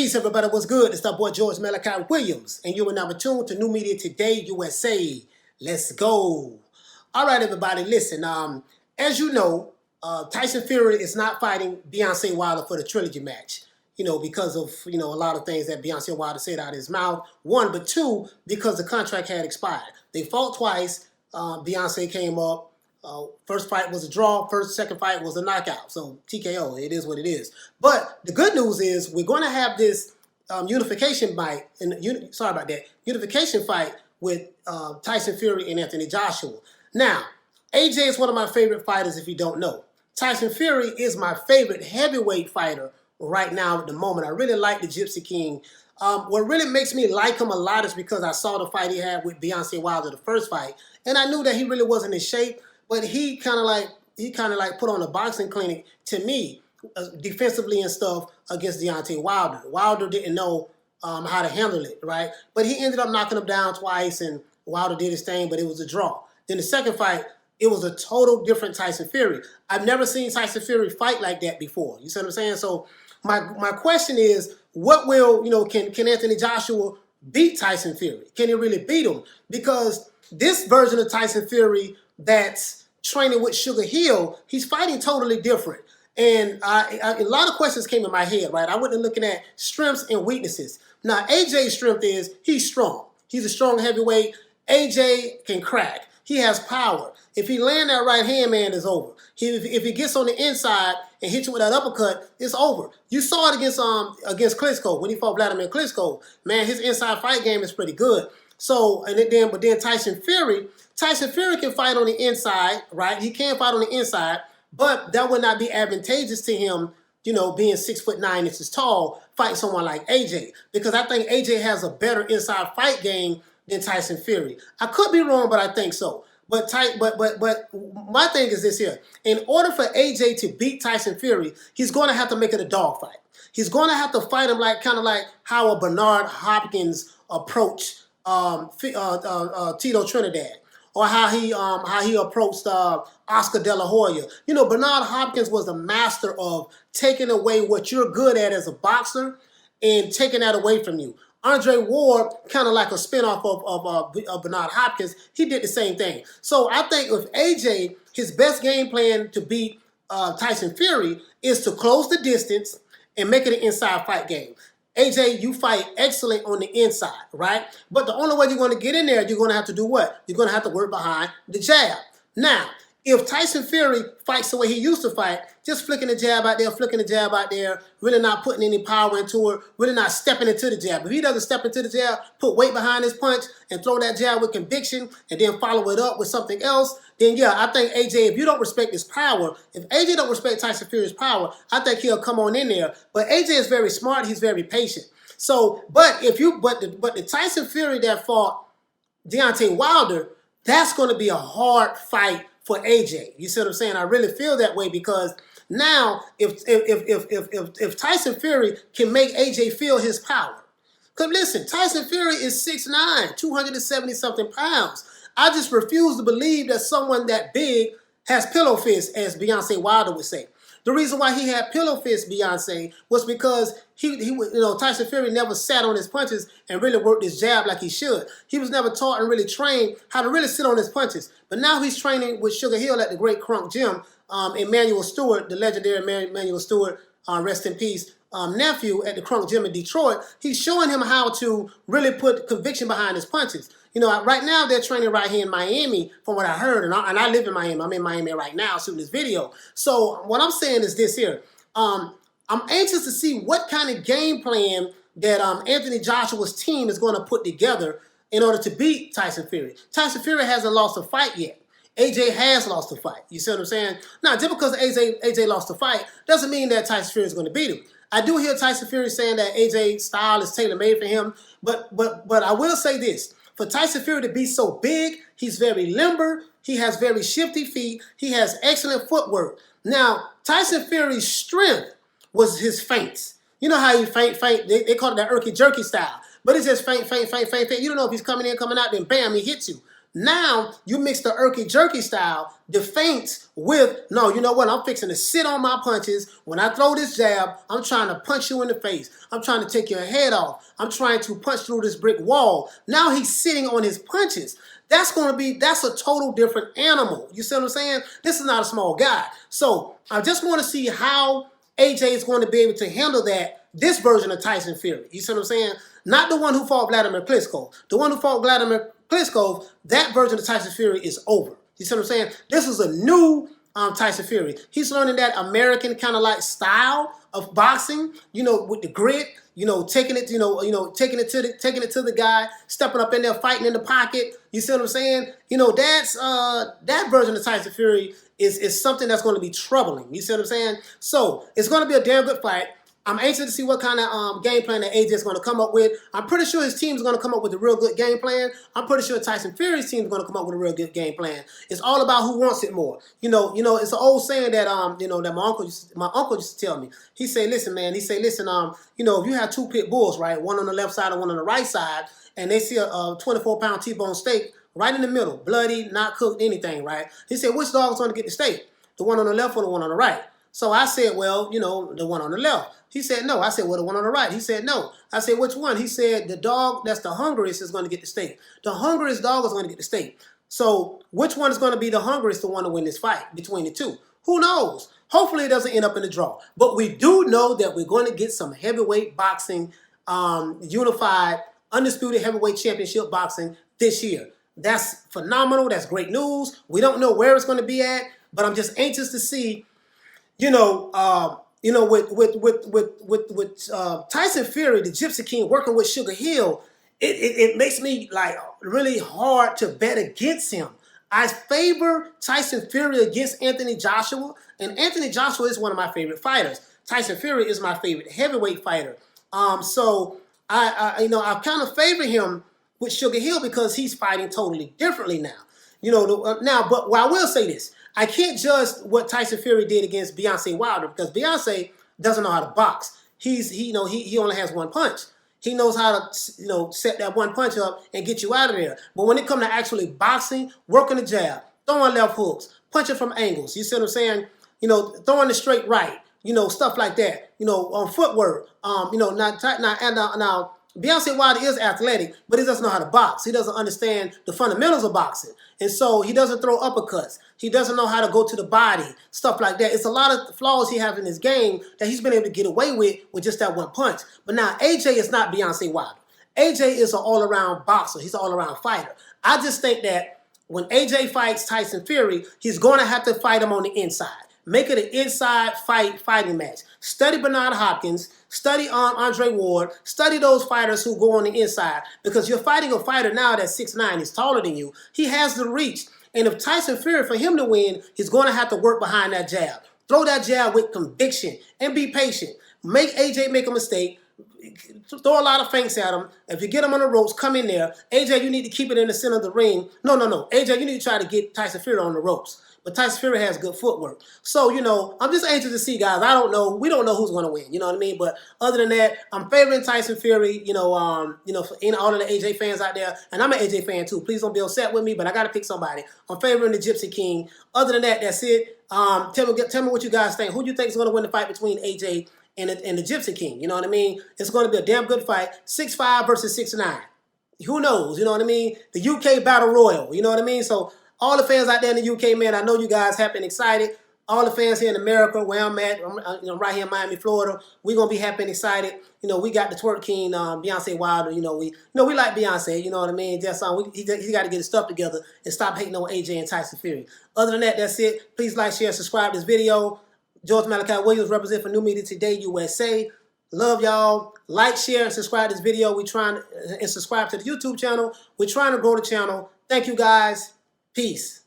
Peace, everybody. What's good? It's our boy George Malachi Williams, and you are now tuned to New Media Today USA. Let's go. All right, everybody. Listen. As you know, Tyson Fury is not fighting Deontay Wilder for the trilogy match. Because of a lot of things that Deontay Wilder said out of his mouth. One, but two, because the contract had expired. They fought twice. Deontay came up. First fight was a draw. Second fight was a knockout. So TKO, it is what it is. But the good news is we're going to have this unification fight with Tyson Fury and Anthony Joshua. Now, AJ is one of my favorite fighters. If you don't know, Tyson Fury is my favorite heavyweight fighter right now at the moment. I really like the Gypsy King. What really makes me like him a lot is because I saw the fight he had with Deontay Wilder, the first fight, and I knew that he really wasn't in shape. But he kind of like put on a boxing clinic to me, defensively and stuff against Deontay Wilder. Wilder didn't know how to handle it, right? But he ended up knocking him down twice, and Wilder did his thing, but it was a draw. Then the second fight, it was a total different Tyson Fury. I've never seen Tyson Fury fight like that before. You see what I'm saying? So my question is, what will, can Anthony Joshua beat Tyson Fury? Can he really beat him? Because this version of Tyson Fury that's training with Sugar Hill, he's fighting totally different. And a lot of questions came in my head, right? I went looking at strengths and weaknesses. Now, AJ's strength is he's strong. He's a strong heavyweight. AJ can crack. He has power. If he land that right hand, man, it's over. If he gets on the inside and hits you with that uppercut, it's over. You saw it against Klitschko when he fought Vladimir Klitschko. Man, his inside fight game is pretty good. So, but then Tyson Fury can fight on the inside, right? He can fight on the inside, but that would not be advantageous to him, being 6'9" tall, fighting someone like AJ. Because I think AJ has a better inside fight game than Tyson Fury. I could be wrong, but I think so. But my thing is this here. In order for AJ to beat Tyson Fury, he's going to have to make it a dogfight. He's going to have to fight him kind of like how a Bernard Hopkins approached Tito Trinidad, or how he approached Oscar De La Hoya. Bernard Hopkins was a master of taking away what you're good at as a boxer and taking that away from you. Andre Ward, kind of like a spinoff of Bernard Hopkins, he did the same thing. So I think with AJ, his best game plan to beat Tyson Fury is to close the distance and make it an inside fight game. AJ, you fight excellent on the inside, right? But the only way you're going to get in there, you're going to have to do what? You're going to have to work behind the jab. Now, if Tyson Fury fights the way he used to fight, just flicking the jab out there, really not putting any power into it, really not stepping into the jab. If he doesn't step into the jab, put weight behind his punch, and throw that jab with conviction, and then follow it up with something else, then yeah, I think AJ, if you don't respect his power, if AJ don't respect Tyson Fury's power, I think he'll come on in there. But AJ is very smart, he's very patient. So, but the Tyson Fury that fought Deontay Wilder, that's going to be a hard fight for AJ. You see what I'm saying? I really feel that way because now if Tyson Fury can make AJ feel his power. Because listen, Tyson Fury is 6'9", 270-something pounds. I just refuse to believe that someone that big has pillow fists, as Deontay Wilder would say. The reason why he had pillow fists, Beyonce, was because Tyson Fury never sat on his punches and really worked his jab like he should. He was never taught and really trained how to really sit on his punches. But now he's training with Sugar Hill at the Great Crunk Gym. Emmanuel Stewart, the legendary Emmanuel Stewart, rest in peace, nephew at the Crunk Gym in Detroit. He's showing him how to really put conviction behind his punches. Right now they're training right here in Miami, from what I heard, and I live in Miami. I'm in Miami right now shooting this video. So what I'm saying is this here. I'm anxious to see what kind of game plan that Anthony Joshua's team is going to put together in order to beat Tyson Fury. Tyson Fury hasn't lost a fight yet. AJ has lost a fight. You see what I'm saying? Now, just because AJ lost a fight doesn't mean that Tyson Fury is going to beat him. I do hear Tyson Fury saying that AJ's style is tailor-made for him, but I will say this. For Tyson Fury to be so big, he's very limber, he has very shifty feet, he has excellent footwork. Now, Tyson Fury's strength was his feints. You know how he feint, they call it that irky-jerky style. But it's just feint. You don't know if he's coming in, coming out, then bam, he hits you. Now you mix the irky jerky style, the feints with, no, you know what? I'm fixing to sit on my punches. When I throw this jab, I'm trying to punch you in the face. I'm trying to take your head off. I'm trying to punch through this brick wall. Now he's sitting on his punches. That's a total different animal. You see what I'm saying? This is not a small guy. So I just want to see how AJ is going to be able to handle this version of Tyson Fury. You see what I'm saying? Not the one who fought Vladimir Klitschko. The one who fought Vladimir Klitschko, that version of Tyson Fury is over. You see what I'm saying? This is a new Tyson Fury. He's learning that American kind of like style of boxing, you know, with the grit, you know, taking it to the guy, stepping up in there, fighting in the pocket. You see what I'm saying? You know, that version of Tyson Fury is something that's going to be troubling. You see what I'm saying? So it's going to be a damn good fight. I'm anxious to see what kind of game plan that AJ is going to come up with. I'm pretty sure his team is going to come up with a real good game plan. I'm pretty sure Tyson Fury's team is going to come up with a real good game plan. It's all about who wants it more. You know, it's an old saying that that my uncle used to tell me. He said, listen, man. He said, listen, you know, if you have two pit bulls, right, one on the left side and one on the right side, and they see a 24-pound T-bone steak right in the middle, bloody, not cooked, anything, right? He said, which dog is going to get the steak? The one on the left or the one on the right? So I said, well, you know, the one on the left. He said, no. I said, well, the one on the right. He said, no. I said, which one? He said, the dog that's the hungriest is going to get the steak. The hungriest dog is going to get the steak. So which one is going to be the hungriest, the one to win this fight between the two? Who knows? Hopefully it doesn't end up in a draw. But we do know that we're going to get some heavyweight boxing, unified, undisputed heavyweight championship boxing this year. That's phenomenal. That's great news. We don't know where it's going to be at, but I'm just anxious to see, with Tyson Fury, the Gypsy King, working with Sugar Hill, it makes me like really hard to bet against him. I favor Tyson Fury against Anthony Joshua, and Anthony Joshua is one of my favorite fighters. Tyson Fury is my favorite heavyweight fighter. So I kind of favor him with Sugar Hill because he's fighting totally differently now. But I will say this. I can't judge what Tyson Fury did against Beyonce Wilder because Beyonce doesn't know how to box. He only has one punch. He knows how to set that one punch up and get you out of there. But when it comes to actually boxing, working the jab, throwing left hooks, punching from angles, you see what I'm saying? Throwing the straight right, stuff like that. On footwork, now Deontay Wilder is athletic, but he doesn't know how to box. He doesn't understand the fundamentals of boxing. And so he doesn't throw uppercuts. He doesn't know how to go to the body, stuff like that. It's a lot of flaws he has in his game that he's been able to get away with just that one punch. But now AJ is not Beyonce Wilder. AJ is an all-around boxer. He's an all-around fighter. I just think that when AJ fights Tyson Fury, he's going to have to fight him on the inside. Make it an inside fighting match. Study Bernard Hopkins. Study Andre Ward. Study those fighters who go on the inside. Because you're fighting a fighter now that's 6'9". He's taller than you. He has the reach. And if Tyson Fury, for him to win, he's going to have to work behind that jab. Throw that jab with conviction and be patient. Make AJ make a mistake. Throw a lot of feints at him. If you get him on the ropes, come in there. AJ, you need to keep it in the center of the ring. No. AJ, you need to try to get Tyson Fury on the ropes. But Tyson Fury has good footwork. So, I'm just anxious to see, guys. I don't know. We don't know who's going to win. You know what I mean? But other than that, I'm favoring Tyson Fury, for all of the AJ fans out there. And I'm an AJ fan, too. Please don't be upset with me, but I got to pick somebody. I'm favoring the Gypsy King. Other than that, that's it. Tell me what you guys think. Who do you think is going to win the fight between AJ and the Gypsy King? You know what I mean? It's going to be a damn good fight. 6'5" versus 6'9". Who knows? You know what I mean? The UK Battle Royal. You know what I mean? So all the fans out there in the UK, man, I know you guys happy and excited. All the fans here in America, where I'm at, I'm right here in Miami, Florida, we're going to be happy and excited. We got the twerk king, Beyonce Wilder. We like Beyonce, you know what I mean? Just he got to get his stuff together and stop hating on AJ and Tyson Fury. Other than that, that's it. Please like, share, subscribe to this video. George Malachi Williams represent for New Media Today, USA. Love y'all. Like, share, and subscribe to this video. And subscribe to the YouTube channel. We're trying to grow the channel. Thank you, guys. Peace.